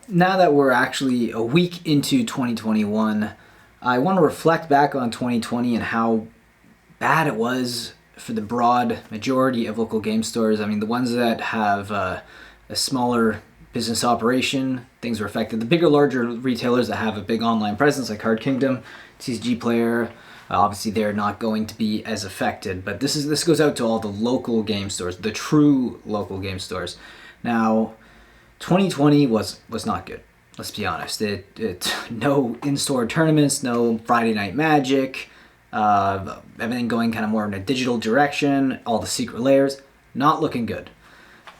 now that we're actually a week into 2021, I want to reflect back on 2020 and how bad it was for the broad majority of local game stores. I mean, the ones that have a smaller business operation, things were affected. The bigger, larger retailers that have a big online presence, like Card Kingdom, TCG Player, obviously they're not going to be as affected. But this goes out to all the local game stores, the true local game stores. Now, 2020 was not good. Let's be honest. It no in-store tournaments, no Friday Night Magic, everything going kind of more in a digital direction. All the secret layers, not looking good.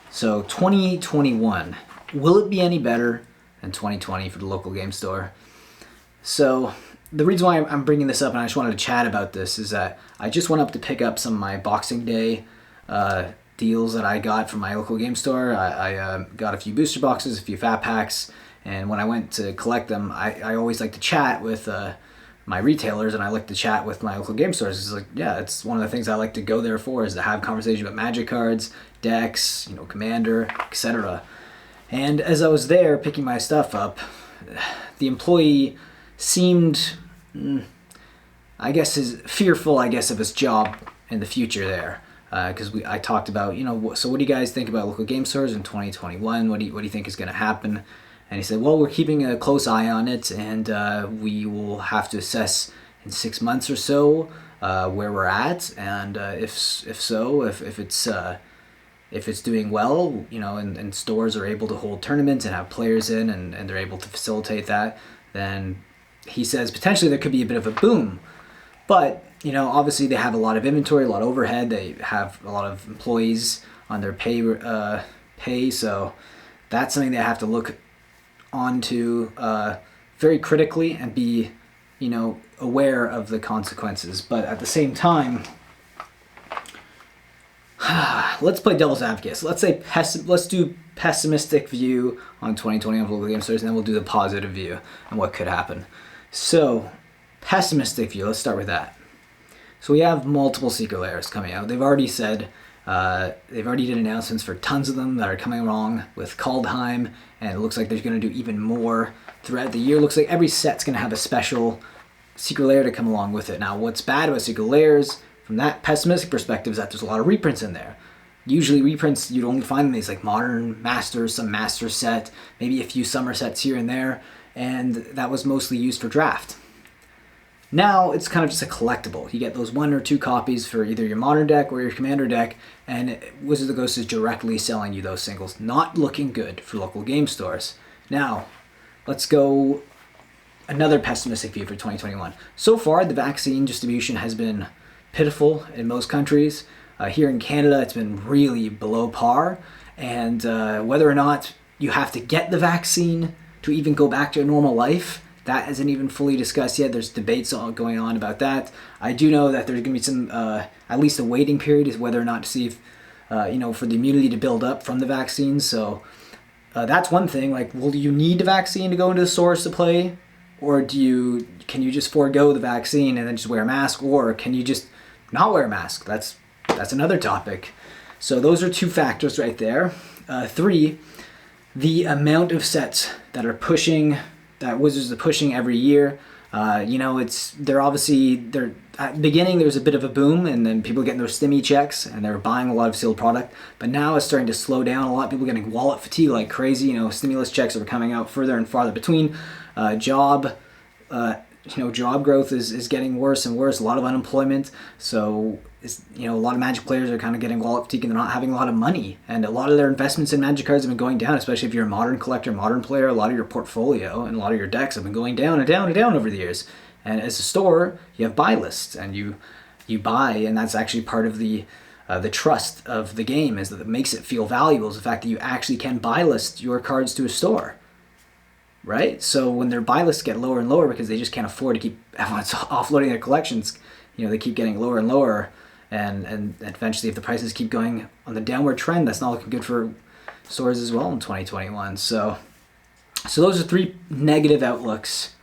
So 2021, will it be any better than 2020 for the local game store? So the reason why I'm bringing this up, and I just wanted to chat about this, is that I just went up to pick up some of my Boxing Day deals that I got from my local game store. I got a few booster boxes, a few fat packs, and when I went to collect them, I always like to chat with my retailers, and I like to chat with my local game stores. It's like, yeah, it's one of the things I like to go there for, is to have conversation about Magic cards, decks, Commander, etc. And as I was there picking my stuff up, the employee seemed, I guess, fearful, of his job in the future there. Because I talked about, so what do you guys think about local game stores in 2021? What do you think is going to happen? And he said, well, we're keeping a close eye on it, and we will have to assess in 6 months or so where we're at, and if it's doing well, and stores are able to hold tournaments and have players in, and they're able to facilitate that, then he says potentially there could be a bit of a boom. But obviously they have a lot of inventory, a lot of overhead. They have a lot of employees on their pay, so that's something they have to look onto very critically and be, aware of the consequences. But at the same time, let's play devil's advocate. So let's do pessimistic view on 2020 of local game stores, and then we'll do the positive view and what could happen. So, pessimistic view, let's start with that. So we have multiple secret layers coming out. They've already said, they've already did announcements for tons of them that are coming along with Kaldheim, and it looks like they're going to do even more throughout the year. Looks like every set's going to have a special secret layer to come along with it. Now, what's bad about secret layers, from that pessimistic perspective, is that there's a lot of reprints in there. Usually reprints, you'd only find these like modern masters, some master set, maybe a few summer sets here and there, and that was mostly used for draft. Now it's kind of just a collectible. You get those 1 or 2 copies for either your modern deck or your commander deck, and Wizards of the Coast is directly selling you those singles. Not looking good for local game stores. Now, let's go another pessimistic view for 2021. So far, the vaccine distribution has been pitiful in most countries. Here in Canada, it's been really below par, and whether or not you have to get the vaccine to even go back to a normal life, that isn't even fully discussed yet. There's debates going on about that. I do know that there's going to be some, at least a waiting period, is whether or not to see if, for the immunity to build up from the vaccine. So that's one thing. Like, will you need the vaccine to go into the stores to play? Or can you just forego the vaccine and then just wear a mask? Or can you just not wear a mask? That's another topic. So those are 2 factors right there. 3, the amount of sets that Wizards are pushing every year. At the beginning there was a bit of a boom, and then people getting those stimmy checks and they were buying a lot of sealed product. But now it's starting to slow down. A lot of people getting wallet fatigue like crazy. Stimulus checks are coming out further and farther between. Job growth is getting worse and worse. A lot of unemployment. So a lot of Magic players are kind of getting wallet fatigue, and they're not having a lot of money. And a lot of their investments in Magic cards have been going down, especially if you're a modern collector, modern player. A lot of your portfolio and a lot of your decks have been going down and down and down over the years. And as a store, you have buy lists, and you buy, and that's actually part of the trust of the game, is that it makes it feel valuable, is the fact that you actually can buy list your cards to a store. Right? So when their buy lists get lower and lower because they just can't afford to keep everyone's offloading their collections, they keep getting lower and lower, and eventually if the prices keep going on the downward trend, that's not looking good for stores as well in 2021. So those are 3 negative outlooks.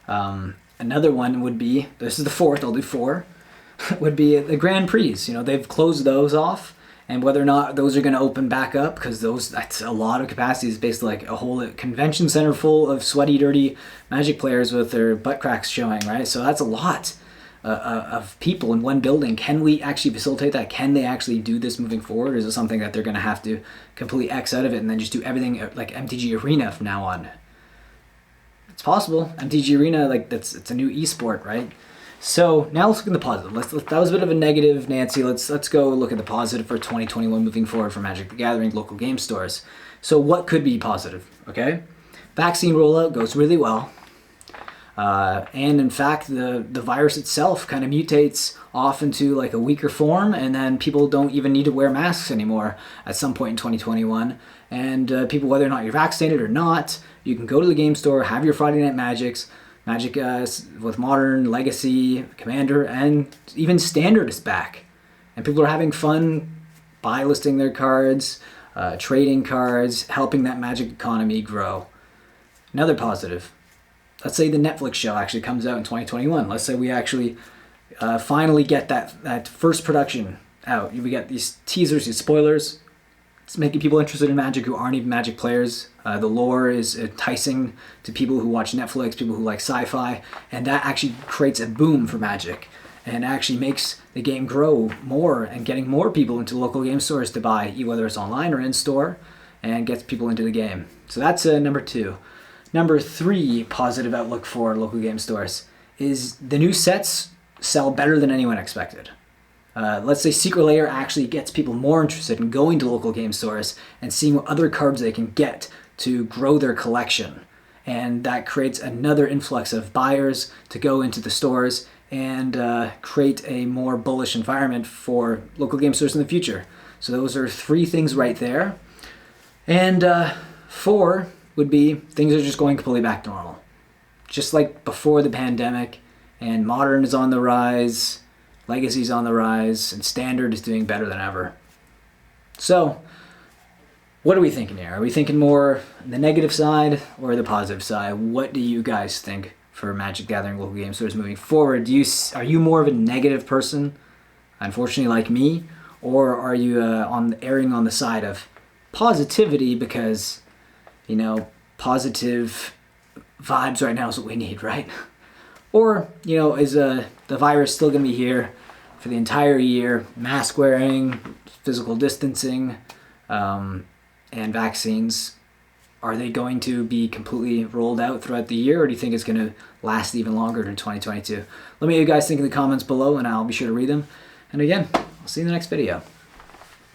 Another one would be, this is the 4th, I'll do 4, would be the Grand Prix. They've closed those off, and whether or not those are going to open back up, because that's a lot of capacity. It's basically like a whole convention center full of sweaty, dirty Magic players with their butt cracks showing, right? So that's a lot of people in one building. Can we actually facilitate that? Can they actually do this moving forward? Or is it something that they're going to have to completely X out of it and then just do everything like MTG Arena from now on? It's possible. MTG Arena, like it's a new esport, right? So now let's look at the positive. That was a bit of a negative, Nancy. Let's go look at the positive for 2021 moving forward for Magic the Gathering local game stores. So what could be positive? Okay, vaccine rollout goes really well. And in fact, the virus itself kind of mutates off into like a weaker form, and then people don't even need to wear masks anymore at some point in 2021. And people, whether or not you're vaccinated or not, you can go to the game store, have your Friday Night Magic with Modern, Legacy, Commander, and even Standard is back. And people are having fun buy listing their cards, trading cards, helping that Magic economy grow. Another positive. Let's say the Netflix show actually comes out in 2021. Let's say we actually finally get that first production out. We get these teasers, these spoilers. It's making people interested in Magic who aren't even Magic players. The lore is enticing to people who watch Netflix, people who like sci-fi, and that actually creates a boom for Magic and actually makes the game grow more and getting more people into local game stores to buy, whether it's online or in store, and gets people into the game. So that's number 2. Number 3 positive outlook for local game stores is the new sets sell better than anyone expected. Let's say Secret Lair actually gets people more interested in going to local game stores and seeing what other cards they can get to grow their collection. And that creates another influx of buyers to go into the stores and create a more bullish environment for local game stores in the future. So those are 3 things right there. And 4 would be things are just going completely back to normal. Just like before the pandemic, and Modern is on the rise, Legacy's on the rise, and Standard is doing better than ever. So, what are we thinking here? Are we thinking more the negative side or the positive side? What do you guys think for Magic Gathering local game stores moving forward? Are you more of a negative person, unfortunately like me, or are you erring on the side of positivity because positive vibes right now is what we need, right? Or, is the virus still going to be here for the entire year? Mask wearing, physical distancing, and vaccines, are they going to be completely rolled out throughout the year, or do you think it's going to last even longer in 2022? Let me know what you guys think in the comments below, and I'll be sure to read them. And again, I'll see you in the next video.